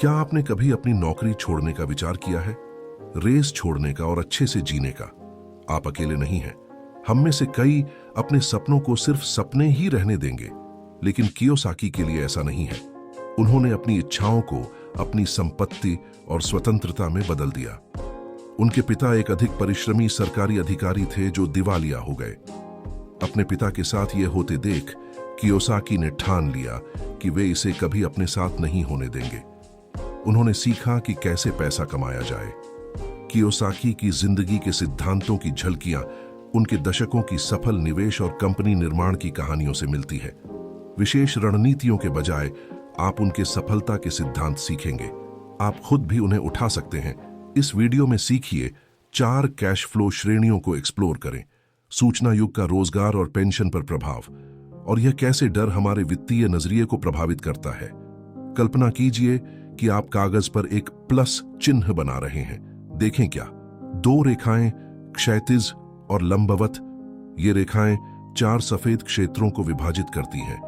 क्या आपने कभी अपनी नौकरी छोड़ने का विचार किया है? रेस छोड़ने का और अच्छे से जीने का। आप अकेले नहीं हैं। हम में से कई अपने सपनों को सिर्फ सपने ही रहने देंगे, लेकिन कियोसाकी के लिए ऐसा नहीं है। उन्होंने अपनी इच्छाओं को अपनी संपत्ति और स्वतंत्रता में बदल दिया। उनके पिता एक अधिक परिश्रमी सरकारी अधिकारी थे जो दिवालिया हो गए। अपने पिता के साथ ये होते देख कियोसाकी ने ठान लिया कि वे इसे कभी अपने साथ नहीं होने देंगे। उन्होंने सीखा कि कैसे पैसा कमाया जाए। कियोसाकी की जिंदगी के सिद्धांतों की झलकियां उनके दशकों की सफल निवेश और कंपनी निर्माण की कहानियों से मिलती है। विशेष रणनीतियों के बजाय आप उनके सफलता के सिद्धांत सीखेंगे। आप खुद भी उन्हें उठा सकते हैं। इस वीडियो में सीखिए 4 कैश फ्लो श्रेणियों को एक्सप्लोर करें, सूचना युग का रोजगार और पेंशन पर प्रभाव, और यह कैसे डर हमारे वित्तीय नजरिए को प्रभावित करता है। कल्पना कीजिए कि आप कागज पर एक प्लस चिन्ह बना रहे हैं। देखें क्या, 2 रेखाएं क्षैतिज और लंबवत। ये रेखाएं 4 सफेद क्षेत्रों को विभाजित करती हैं।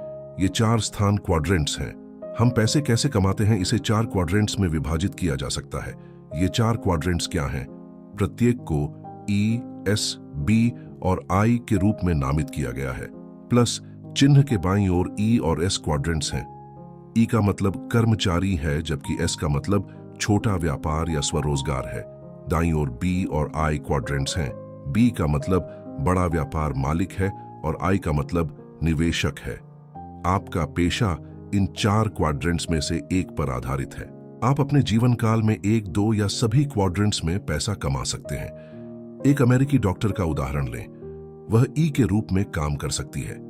ये 4 स्थान क्वाड्रेंट्स हैं। हम पैसे कैसे कमाते हैं, इसे 4 क्वाड्रेंट्स में विभाजित किया जा सकता है। ये 4 क्वाड्रेंट्स क्या हैं? प्रत्येक को ई, एस, बी और आई के रूप में नामित किया गया है। प्लस चिन्ह के बाईं ओर ई और एस क्वाड्रेंट्स हैं। ई का मतलब कर्मचारी है, जबकि एस का मतलब छोटा व्यापार या स्वरोजगार है। दाईं ओर बी और आई क्वाड्रेंट्स हैं। बी का मतलब बड़ा व्यापार मालिक है और आई का मतलब निवेशक है। आपका पेशा इन 4 क्वाड्रेंट्स में से एक पर आधारित है। आप अपने जीवन काल में 1, 2 या सभी क्वाड्रेंट्स में पैसा कमा सकते हैं। एक अमेरिकी डॉक्टर का उदाहरण लें। वह ई के रूप में काम कर सकती है।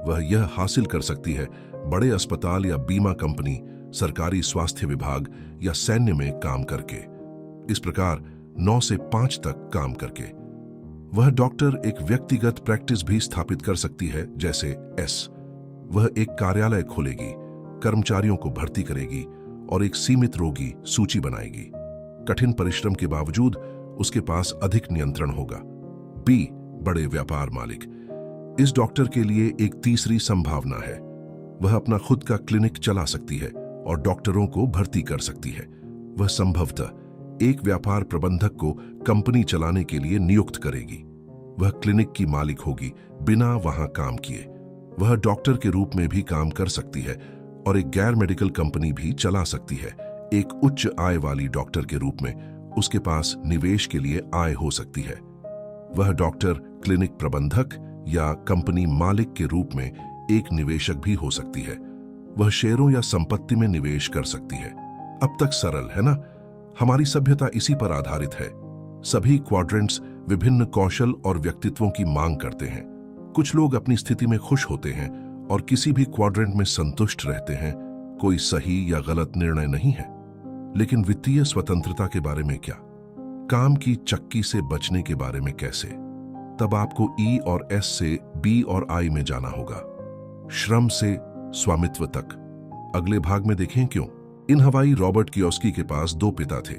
वह यह हासिल कर सकती है बड़े अस्पताल या बीमा कंपनी, सरकारी स्वास्थ्य विभाग या सैन्य में काम करके। इस प्रकार 9 से 5 तक काम करके वह डॉक्टर एक व्यक्तिगत प्रैक्टिस भी स्थापित कर सकती है, जैसे एस। वह एक कार्यालय खोलेगी, कर्मचारियों को भर्ती करेगी और एक सीमित रोगी सूची बनाएगी। कठिन परिश्रम के बावजूद उसके पास अधिक नियंत्रण होगा। बी, बड़े व्यापार मालिक। इस डॉक्टर के लिए एक तीसरी संभावना है। वह अपना खुद का क्लिनिक चला सकती है और डॉक्टरों को भर्ती कर सकती है। वह संभवतः एक व्यापार प्रबंधक को कंपनी चलाने के लिए नियुक्त करेगी। वह क्लिनिक की मालिक होगी बिना वहां काम किए। वह डॉक्टर के रूप में भी काम कर सकती है और एक गैर मेडिकल कंपनी भी चला सकती है। एक उच्च आय वाली डॉक्टर के रूप में उसके पास निवेश के लिए आय हो सकती है। वह डॉक्टर क्लिनिक प्रबंधक या कंपनी मालिक के रूप में एक निवेशक भी हो सकती है। वह शेयरों या संपत्ति में निवेश कर सकती है। अब तक सरल है ना? हमारी सभ्यता इसी पर आधारित है। सभी क्वाड्रेंट्स विभिन्न कौशल और व्यक्तित्वों की मांग करते हैं। कुछ लोग अपनी स्थिति में खुश होते हैं और किसी भी क्वाड्रेंट में संतुष्ट रहते हैं। कोई सही या गलत निर्णय नहीं है। लेकिन वित्तीय स्वतंत्रता के बारे में क्या? काम की चक्की से बचने के बारे में कैसे? तब आपको ई और एस से बी और आई में जाना होगा। श्रम से स्वामित्व तक। अगले भाग में देखें क्यों। इन हवाई रॉबर्ट कियोसाकी के पास 2 पिता थे।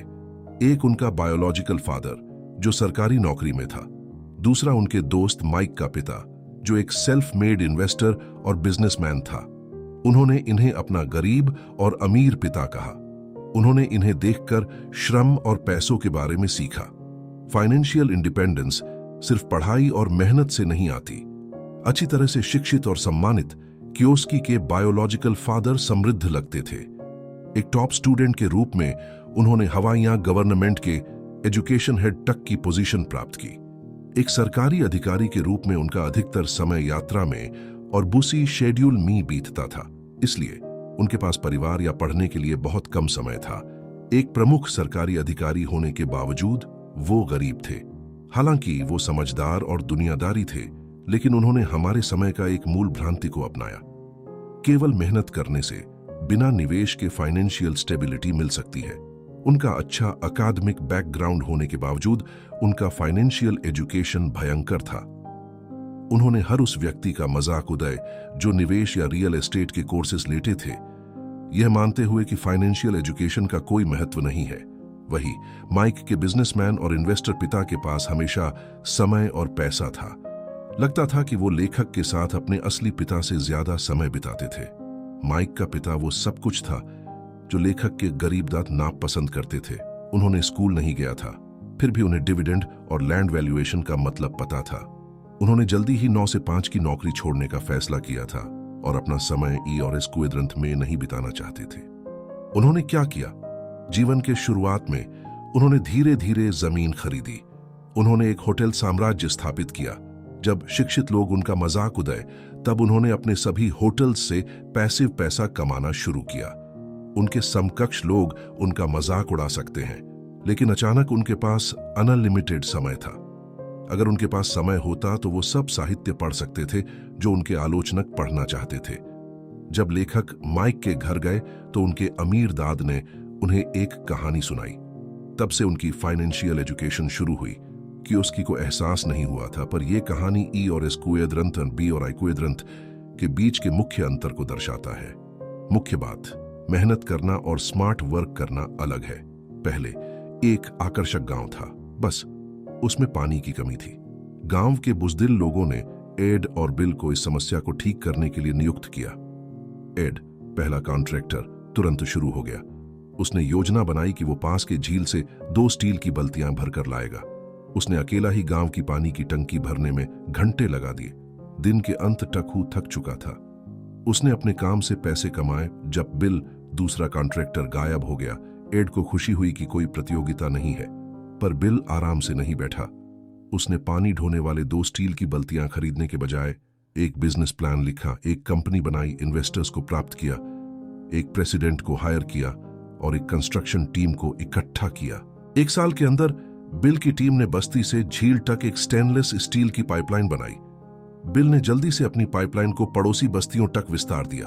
एक उनका बायोलॉजिकल फादर जो सरकारी नौकरी में था। दूसरा उनके दोस्त माइक का पिता जो एक सेल्फ मेड इन्वेस्टर और बिजनेसमैन था। उन्होंने इन्हें अपना गरीब और अमीर पिता कहा। उन्होंने इन्हें देखकर श्रम और पैसों के बारे में सीखा। फाइनेंशियल इंडिपेंडेंस सिर्फ पढ़ाई और मेहनत से नहीं आती। अच्छी तरह से शिक्षित और सम्मानित कियोसाकी के बायोलॉजिकल फादर समृद्ध लगते थे। एक टॉप स्टूडेंट के रूप में उन्होंने हवाईयां गवर्नमेंट के एजुकेशन हेड तक की पोजीशन प्राप्त की। एक सरकारी अधिकारी के रूप में उनका अधिकतर समय यात्रा में और बुसी शेड्यूल में बीतता था, इसलिए उनके पास परिवार या पढ़ने के लिए बहुत कम समय था। एक प्रमुख सरकारी अधिकारी होने के बावजूद वो गरीब थे। हालांकि वो समझदार और दुनियादारी थे, लेकिन उन्होंने हमारे समय का एक मूल भ्रांति को अपनाया। केवल मेहनत करने से बिना निवेश के फाइनेंशियल स्टेबिलिटी मिल सकती है। उनका अच्छा अकादमिक बैकग्राउंड होने के बावजूद उनका फाइनेंशियल एजुकेशन भयंकर था। उन्होंने हर उस व्यक्ति का मजाक उड़ाए जो निवेश या रियल एस्टेट के कोर्सेज लेते थे, यह मानते हुए कि फाइनेंशियल एजुकेशन का कोई महत्व नहीं है। वही माइक के बिजनेसमैन और इन्वेस्टर पिता के पास हमेशा समय और पैसा था। लगता था कि वो लेखक के साथ अपने असली पिता से ज्यादा समय बिताते थे। माइक का पिता वो सब कुछ था, जो लेखक के गरीब दांत नापसंद करते थे। उन्होंने स्कूल नहीं गया था, फिर भी उन्हें डिविडेंड और लैंड वैल्यूएशन का मतलब पता था। उन्होंने जल्दी ही 9 से 5 की नौकरी छोड़ने का फैसला किया था और अपना समय ई और एस क्वाड्रेंट में नहीं बिताना चाहते थे। उन्होंने क्या किया? जीवन के शुरुआत में उन्होंने धीरे धीरे जमीन खरीदी। उन्होंने एक होटल साम्राज्य स्थापित किया। जब शिक्षित लोग उनका मजाक उड़ाए, तब उन्होंने अपने सभी होटल्स से पैसिव पैसा कमाना शुरू किया। उनके समकक्ष लोग उनका मजाक उड़ा सकते हैं, लेकिन अचानक उनके पास अनलिमिटेड समय था। अगर उनके पास समय होता तो वो सब साहित्य पढ़ सकते थे जो उनके आलोचक पढ़ना चाहते थे। जब लेखक माइक के घर गए तो उनके अमीर दाद ने उन्हें एक कहानी सुनाई। तब से उनकी फाइनेंशियल एजुकेशन शुरू हुई। कियोस्की को एहसास नहीं हुआ था, पर यह कहानी ई और एस क्वाड्रेंट और बी और आई क्वाड्रेंट के बीच के मुख्य अंतर को दर्शाता है। मुख्य बात, मेहनत करना और स्मार्ट वर्क करना अलग है। पहले एक आकर्षक गांव था, बस उसमें पानी की कमी थी। गांव के बुजदिल लोगों ने एड और बिल को इस समस्या को ठीक करने के लिए नियुक्त किया। एड, पहला कॉन्ट्रैक्टर, तुरंत शुरू हो गया। उसने योजना बनाई कि वो पास के झील से 2 स्टील की बल्तियां भरकर लाएगा। उसने अकेला ही गांव की पानी की टंकी भरने में घंटे लगा दिए। दिन के अंत तक वो थक चुका था। उसने अपने काम से पैसे कमाए। जब बिल, दूसरा कॉन्ट्रैक्टर, गायब हो गया, एड को खुशी हुई कि कोई प्रतियोगिता नहीं है। पर बिल आराम से नहीं बैठा। उसने पानी ढोने वाले 2 स्टील की बल्तियां खरीदने के बजाय एक बिजनेस प्लान लिखा, एक कंपनी बनाई, इन्वेस्टर्स को प्राप्त किया, एक प्रेसिडेंट को हायर किया और एक कंस्ट्रक्शन टीम को इकट्ठा किया। 1 साल के अंदर बिल की टीम ने बस्ती से झील तक एक स्टेनलेस स्टील की पाइपलाइन बनाई। बिल ने जल्दी से अपनी पाइपलाइन को पड़ोसी बस्तियों तक विस्तार दिया।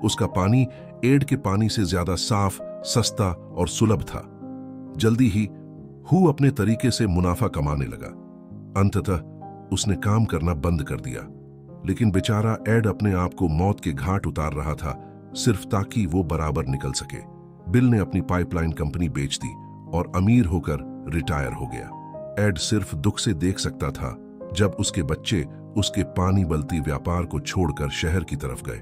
उसका पानी एड के पानी से ज्यादा साफ, सस्ता और सुलभ था। जल्दी ही हु अपने तरीके से मुनाफा कमाने लगा। अंततः उसने काम करना बंद कर दिया। लेकिन बेचारा एड अपने आप को मौत के घाट उतार रहा था, सिर्फ ताकि वो बराबर निकल सके। बिल ने अपनी पाइपलाइन कंपनी बेच दी और अमीर होकर रिटायर हो गया। एड सिर्फ दुख से देख सकता था जब उसके बच्चे उसके पानी बल्ती व्यापार को छोड़कर शहर की तरफ गए।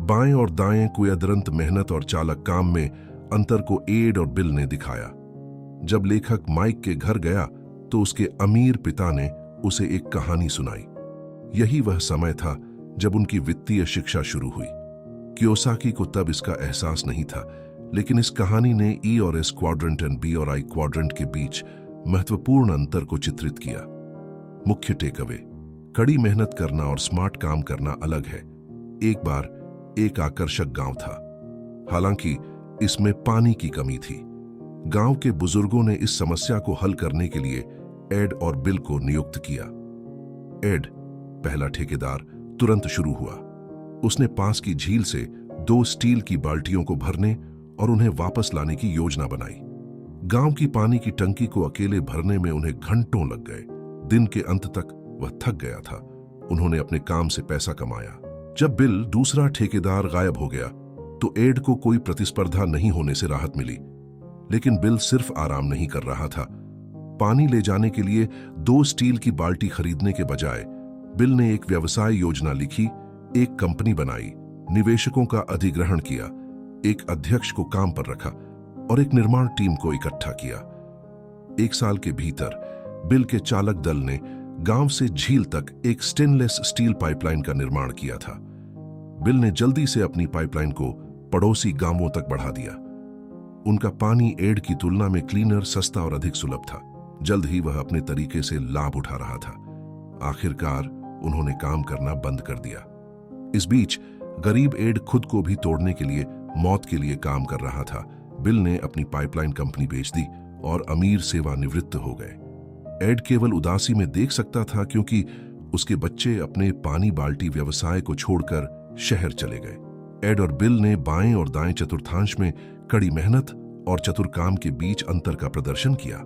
बाएं और दाएं क्वाड्रेंट मेहनत और चालक काम में अंतर को एड और बिल ने दिखाया। जब लेखक माइक के घर गया तो उसके अमीर पिता ने उसे एक कहानी सुनाई। यही वह समय था जब उनकी वित्तीय शिक्षा शुरू हुई। कियोसाकी को तब इसका एहसास नहीं था, लेकिन इस कहानी ने ई और एस क्वाड्रेंट और बी और आई क्वाड्रेंट के बीच महत्वपूर्ण अंतर को चित्रित किया। मुख्य टेकअवे, कड़ी मेहनत करना और स्मार्ट काम करना अलग है। एक बार एक आकर्षक गांव था, हालांकि इसमें पानी की कमी थी। गांव के बुजुर्गों ने इस समस्या को हल करने के लिए एड और बिल को नियुक्त किया। एड, पहला ठेकेदार, तुरंत शुरू हुआ। उसने पास की झील से 2 स्टील की बाल्टियों को भरने और उन्हें वापस लाने की योजना बनाई। गांव की पानी की टंकी को अकेले भरने में उन्हें घंटों लग गए। दिन के अंत तक वह थक गया था। उन्होंने अपने काम से पैसा कमाया। जब बिल, दूसरा ठेकेदार, गायब हो गया तो एड को कोई प्रतिस्पर्धा नहीं होने से राहत मिली। लेकिन बिल सिर्फ आराम नहीं कर रहा था। पानी ले जाने के लिए 2 स्टील की बाल्टी खरीदने के बजाय बिल ने एक व्यवसाय योजना लिखी, एक कंपनी बनाई, निवेशकों का अधिग्रहण किया, एक अध्यक्ष को काम पर रखा और एक निर्माण टीम को इकट्ठा किया। 1 साल के भीतर बिल के चालक दल ने गांव से झील तक एक स्टेनलेस स्टील पाइपलाइन का निर्माण किया था। बिल ने जल्दी से अपनी पाइपलाइन को पड़ोसी गांवों तक बढ़ा दिया। उनका पानी एड की तुलना में क्लीनर, सस्ता और अधिक सुलभ था। जल्द ही वह अपने तरीके से लाभ उठा रहा था। आखिरकार उन्होंने काम करना बंद कर दिया। इस बीच गरीब एड खुद को भी तोड़ने के लिए, मौत के लिए काम कर रहा था। बिल ने अपनी पाइपलाइन कंपनी बेच दी और अमीर सेवानिवृत्त हो गए। एड केवल उदासी में देख सकता था क्योंकि उसके बच्चे अपने पानी बाल्टी व्यवसाय को छोड़कर शहर चले गए। एड और बिल ने बाएं और दाएं चतुर्थांश में कड़ी मेहनत और चतुर काम के बीच अंतर का प्रदर्शन किया।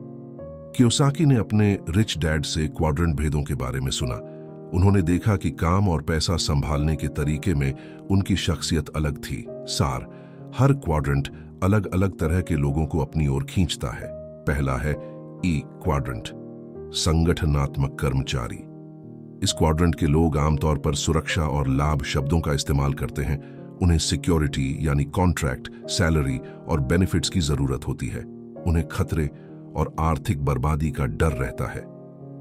कियोसाकी ने अपने रिच डैड से क्वाड्रेंट भेदों के बारे में सुना। उन्होंने देखा कि काम और पैसा संभालने के तरीके में उनकी शख्सियत अलग थी। सार, हर क्वाड्रेंट अलग अलग तरह के लोगों को अपनी ओर खींचता है। पहला है ई क्वाड्रेंट, संगठनात्मक कर्मचारी। इस क्वाड्रेंट के लोग आमतौर पर सुरक्षा और लाभ शब्दों का इस्तेमाल करते हैं उन्हें सिक्योरिटी यानी कॉन्ट्रैक्ट, सैलरी और बेनिफिट्स की जरूरत होती है। उन्हें खतरे और आर्थिक बर्बादी का डर रहता है।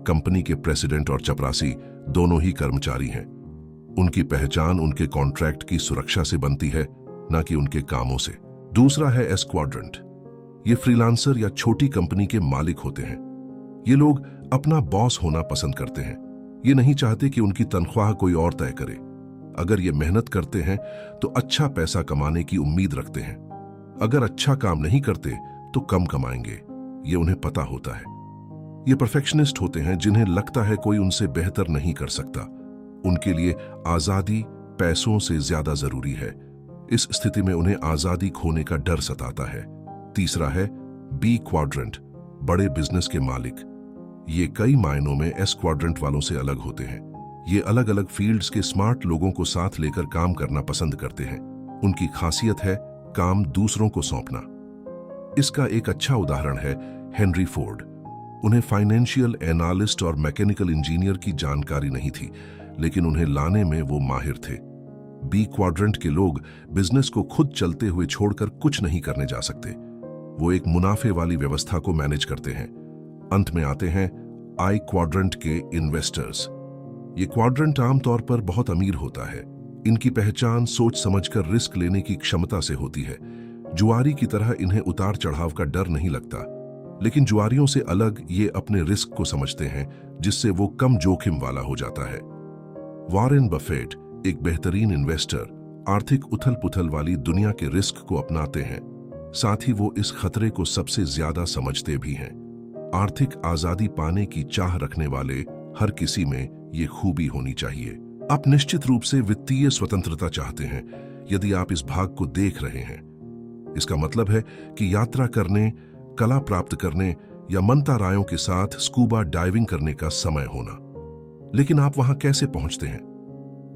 कंपनी के प्रेसिडेंट और चपरासी दोनों ही कर्मचारी हैं। उनकी पहचान उनके कॉन्ट्रैक्ट की सुरक्षा से बनती है, न कि उनके कामों से। दूसरा है एस क्वाड्रेंट। ये फ्रीलांसर या छोटी कंपनी के मालिक होते हैं। ये लोग अपना बॉस होना पसंद करते हैं। ये नहीं चाहते कि उनकी तनख्वाह कोई और तय करे। अगर ये मेहनत करते हैं तो अच्छा पैसा कमाने की उम्मीद रखते हैं। अगर अच्छा काम नहीं करते तो कम कमाएंगे, ये उन्हें पता होता है। ये परफेक्शनिस्ट होते हैं जिन्हें लगता है कोई उनसे बेहतर नहीं कर सकता। उनके लिए आजादी पैसों से ज्यादा जरूरी है। इस स्थिति में उन्हें आजादी खोने का डर सताता है। तीसरा है बी क्वाड्रेंट, बड़े बिजनेस के मालिक। ये कई मायनों में एस क्वाड्रेंट वालों से अलग होते हैं। ये अलग अलग फील्ड्स के स्मार्ट लोगों को साथ लेकर काम करना पसंद करते हैं। उनकी खासियत है काम दूसरों को सौंपना। इसका एक अच्छा उदाहरण है हेनरी फोर्ड। उन्हें फाइनेंशियल एनालिस्ट और मैकेनिकल इंजीनियर की जानकारी नहीं थी, लेकिन उन्हें लाने में वो माहिर थे। बी क्वाड्रेंट के लोग बिजनेस को खुद चलते हुए छोड़कर कुछ नहीं करने जा सकते। वो एक मुनाफे वाली व्यवस्था को मैनेज करते हैं। अंत में आते हैं आई क्वाड्रेंट के इन्वेस्टर्स। ये क्वाड्रेंट आमतौर पर बहुत अमीर होता है। इनकी पहचान सोच समझकर रिस्क लेने की क्षमता से होती है। जुआरी की तरह इन्हें उतार चढ़ाव का डर नहीं लगता, लेकिन जुआरियों से अलग ये अपने रिस्क को समझते हैं, जिससे वो कम जोखिम वाला हो जाता है। वॉरेन बफेट एक बेहतरीन इन्वेस्टर, आर्थिक उथल पुथल वाली दुनिया के रिस्क को अपनाते हैं। साथ ही वो इस खतरे को सबसे ज्यादा समझते भी हैं। आर्थिक आजादी पाने की चाह रखने वाले हर किसी में ये खूबी होनी चाहिए। आप निश्चित रूप से वित्तीय स्वतंत्रता चाहते हैं यदि आप इस भाग को देख रहे हैं। इसका मतलब है कि यात्रा करने, कला प्राप्त करने या मंता रायों के साथ स्कूबा डाइविंग करने का समय होना। लेकिन आप वहां कैसे पहुंचते हैं?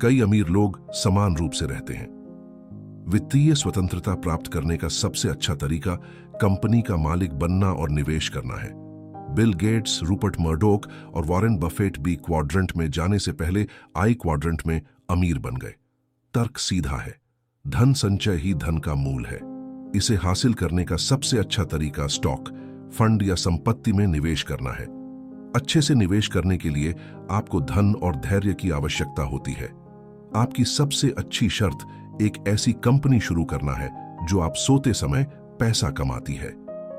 कई अमीर लोग समान रूप से रहते हैं। वित्तीय स्वतंत्रता प्राप्त करने का सबसे अच्छा तरीका कंपनी का मालिक बनना और निवेश करना है। बिल गेट्स, रूपर्ट मर्डोक और वॉरेन बफेट बी क्वाड्रेंट में जाने से पहले आई क्वाड्रेंट में अमीर बन गए। तर्क सीधा है, धन संचय ही धन का मूल है। इसे हासिल करने का सबसे अच्छा तरीका स्टॉक, फंड या संपत्ति में निवेश करना है। अच्छे से निवेश करने के लिए आपको धन और धैर्य की आवश्यकता होती है। आपकी सबसे अच्छी शर्त एक ऐसी कंपनी शुरू करना है जो आप सोते समय पैसा कमाती है।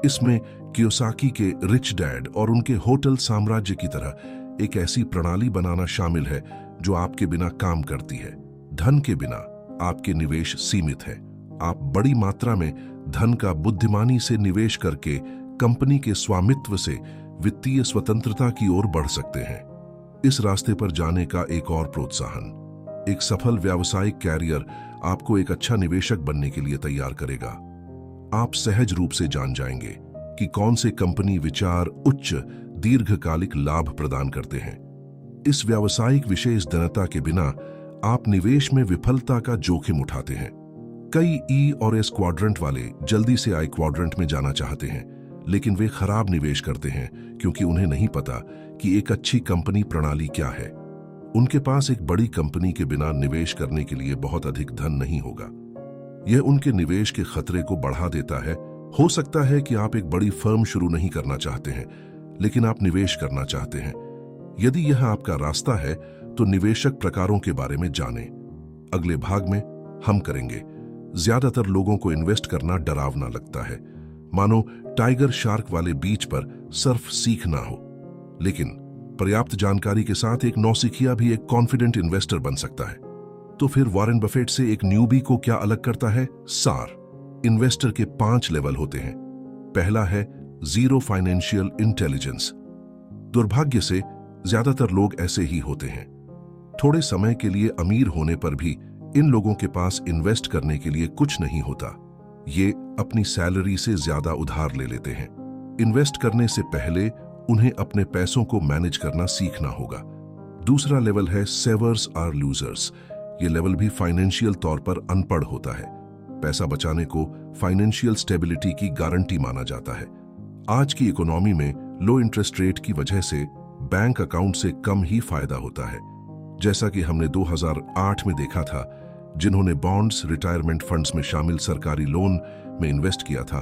इसमें कियोसाकी के रिच डैड और उनके होटल साम्राज्य की तरह एक ऐसी प्रणाली बनाना शामिल है जो आपके बिना काम करती है। धन के बिना आपके निवेश सीमित है। आप बड़ी मात्रा में धन का बुद्धिमानी से निवेश करके कंपनी के स्वामित्व से वित्तीय स्वतंत्रता की ओर बढ़ सकते हैं। इस रास्ते पर जाने का एक और प्रोत्साहन, एक सफल व्यावसायिक कैरियर आपको एक अच्छा निवेशक बनने के लिए तैयार करेगा। आप सहज रूप से जान जाएंगे कि कौन से कंपनी विचार उच्च दीर्घकालिक लाभ प्रदान करते हैं। इस व्यावसायिक विशेष दृढ़ता के बिना आप निवेश में विफलता का जोखिम उठाते हैं। कई ई और एस क्वाड्रेंट वाले जल्दी से आई क्वाड्रेंट में जाना चाहते हैं, लेकिन वे खराब निवेश करते हैं क्योंकि उन्हें नहीं पता कि एक अच्छी कंपनी प्रणाली क्या है। उनके पास एक बड़ी कंपनी के बिना निवेश करने के लिए बहुत अधिक धन नहीं होगा। यह उनके निवेश के खतरे को बढ़ा देता है। हो सकता है कि आप एक बड़ी फर्म शुरू नहीं करना चाहते हैं, लेकिन आप निवेश करना चाहते हैं। यदि यह आपका रास्ता है तो निवेशक प्रकारों के बारे में जानें। अगले भाग में हम करेंगे। ज्यादातर लोगों को इन्वेस्ट करना डरावना लगता है, मानो टाइगर शार्क वाले बीच पर सर्फ सीखना हो। लेकिन पर्याप्त जानकारी के साथ एक नौसिखिया भी एक कॉन्फिडेंट इन्वेस्टर बन सकता है। तो फिर वॉरेन बफेट से एक न्यूबी को क्या अलग करता है? सार इन्वेस्टर के 5 लेवल होते हैं। पहला है जीरो फाइनेंशियल इंटेलिजेंस। दुर्भाग्य से ज्यादातर लोग ऐसे ही होते हैं। थोड़े समय के लिए अमीर होने पर भी इन लोगों के पास इन्वेस्ट करने के लिए कुछ नहीं होता। ये अपनी सैलरी से ज्यादा उधार ले लेते हैं। इन्वेस्ट करने से पहले उन्हें अपने पैसों को मैनेज करना सीखना होगा। दूसरा लेवल है सेवर्स आर लूजर्स। ये लेवल भी फाइनेंशियल तौर पर अनपढ़ होता है। पैसा बचाने को फाइनेंशियल स्टेबिलिटी की गारंटी माना जाता है। आज की इकोनॉमी में लो इंटरेस्ट रेट की वजह से बैंक अकाउंट से कम ही फायदा होता है। जैसा कि हमने 2008 में देखा था, जिन्होंने बॉन्ड्स, रिटायरमेंट फंड्स में शामिल सरकारी लोन में इन्वेस्ट किया था,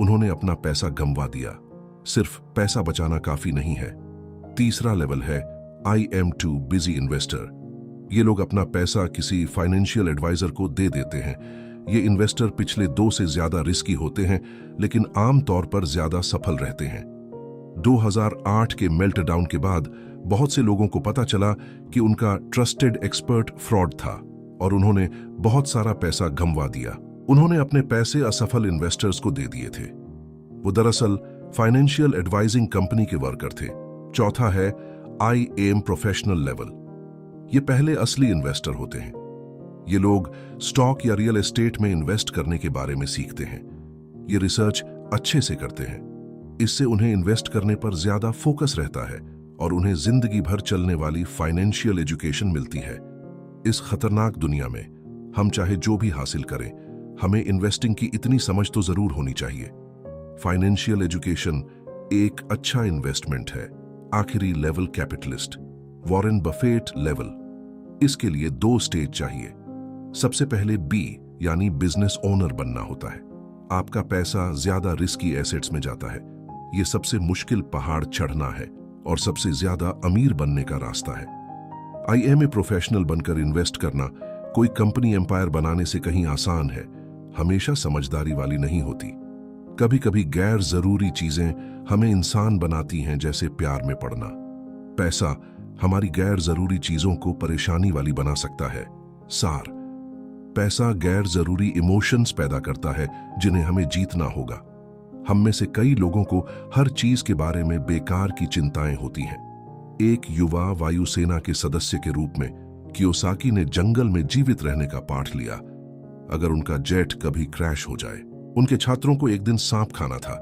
उन्होंने अपना पैसा गंवा दिया। सिर्फ पैसा बचाना काफी नहीं है। तीसरा लेवल है IM2 बिजी इन्वेस्टर। ये लोग अपना पैसा किसी फाइनेंशियल एडवाइजर को दे देते हैं। ये इन्वेस्टर पिछले 2 से ज्यादा रिस्की होते हैं, लेकिन आमतौर पर ज्यादा सफल रहते हैं। 2008 के मेल्टडाउन के बाद बहुत से लोगों को पता चला कि उनका ट्रस्टेड एक्सपर्ट फ्रॉड था और उन्होंने बहुत सारा पैसा गंवा दिया। उन्होंने अपने पैसे असफल इन्वेस्टर्स को दे दिए थे। वो दरअसल फाइनेंशियल एडवाइजिंग कंपनी के वर्कर थे। चौथा है IAM प्रोफेशनल लेवल। ये पहले असली इन्वेस्टर होते हैं। ये लोग स्टॉक या रियल एस्टेट में इन्वेस्ट करने के बारे में सीखते हैं। ये रिसर्च अच्छे से करते हैं। इससे उन्हें इन्वेस्ट करने पर ज्यादा फोकस रहता है और उन्हें जिंदगी भर चलने वाली फाइनेंशियल एजुकेशन मिलती है। इस खतरनाक दुनिया में हम चाहे जो भी हासिल करें, हमें इन्वेस्टिंग की इतनी समझ तो जरूर होनी चाहिए। फाइनेंशियल एजुकेशन एक अच्छा इन्वेस्टमेंट है। आखिरी level capitalist, Warren Buffett level. इसके लिए 2 स्टेज चाहिए। सबसे पहले B यानी बिजनेस ओनर बनना होता है। आपका पैसा ज्यादा रिस्की एसेट्स में जाता है। यह सबसे मुश्किल पहाड़ चढ़ना है और सबसे ज्यादा अमीर बनने का रास्ता है। IMA प्रोफेशनल बनकर इन्वेस्ट करना कोई कंपनी एम्पायर बनाने से कहीं आसान है। हमेशा समझदारी वाली नहीं होती। कभी कभी गैर जरूरी चीजें हमें इंसान बनाती हैं, जैसे प्यार में पड़ना। पैसा हमारी गैर जरूरी चीजों को परेशानी वाली बना सकता है। सार, पैसा गैर जरूरी इमोशंस पैदा करता है जिन्हें हमें जीतना होगा। हम में से कई लोगों को हर चीज के बारे में बेकार की चिंताएं होती हैं। एक युवा वायुसेना के सदस्य के रूप में कियोसाकी ने जंगल में जीवित रहने का पाठ लिया। अगर उनका जेट कभी क्रैश हो जाए। उनके छात्रों को एक दिन सांप खाना था।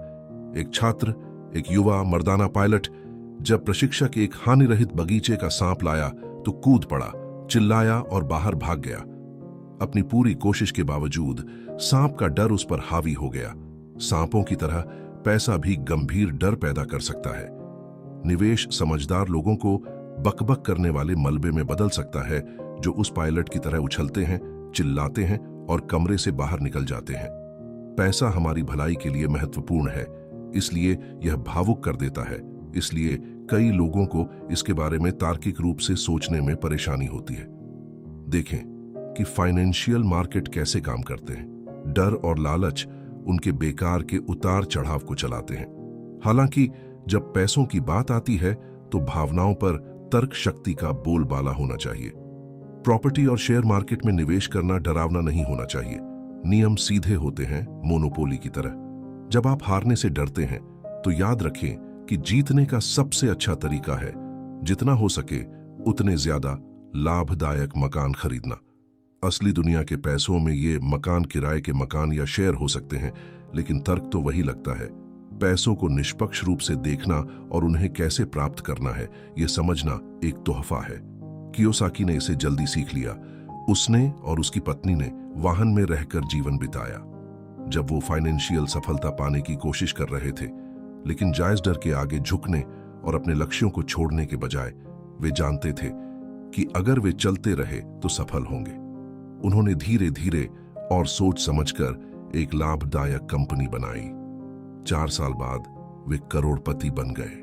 एक छात्र, एक युवा मर्दाना पायलट, जब प्रशिक्षक एक हानिरहित बगीचे का सांप लाया तो कूद पड़ा, चिल्लाया और बाहर भाग गया। अपनी पूरी कोशिश के बावजूद सांप का डर उस पर हावी हो गया। सांपों की तरह पैसा भी गंभीर डर पैदा कर सकता है। निवेश समझदार लोगों को बकबक करने वाले मलबे में बदल सकता है, जो उस पायलट की तरह उछलते हैं, चिल्लाते हैं और कमरे से बाहर निकल जाते हैं। पैसा हमारी भलाई के लिए महत्वपूर्ण है, इसलिए यह भावुक कर देता है। इसलिए कई लोगों को इसके बारे में तार्किक रूप से सोचने में परेशानी होती है। देखें कि फाइनेंशियल मार्केट कैसे काम करते हैं। डर और लालच उनके बेकार के उतार चढ़ाव को चलाते हैं। हालांकि जब पैसों की बात आती है तो भावनाओं पर तर्क शक्ति का बोलबाला होना चाहिए। प्रॉपर्टी और शेयर मार्केट में निवेश करना डरावना नहीं होना चाहिए। नियम सीधे होते हैं, मोनोपोली की तरह। जब आप हारने से डरते हैं तो याद रखें कि जीतने का सबसे अच्छा तरीका है जितना हो सके उतने ज्यादा लाभदायक मकान खरीदना। असली दुनिया के पैसों में ये मकान किराए के मकान या शेयर हो सकते हैं, लेकिन तर्क तो वही लगता है। पैसों को निष्पक्ष रूप से देखना और उन्हें कैसे प्राप्त करना है, ये समझना एक तोहफा है। कियोसाकी ने इसे जल्दी सीख लिया। उसने और उसकी पत्नी ने वाहन में रहकर जीवन बिताया जब वो फाइनेंशियल सफलता पाने की कोशिश कर रहे थे, लेकिन जायज डर के आगे झुकने और अपने लक्ष्यों को छोड़ने के बजाय वे जानते थे कि अगर वे चलते रहे तो सफल होंगे। उन्होंने धीरे धीरे और सोच समझकर एक लाभदायक कंपनी बनाई। 4 साल बाद वे करोड़पति बन गए।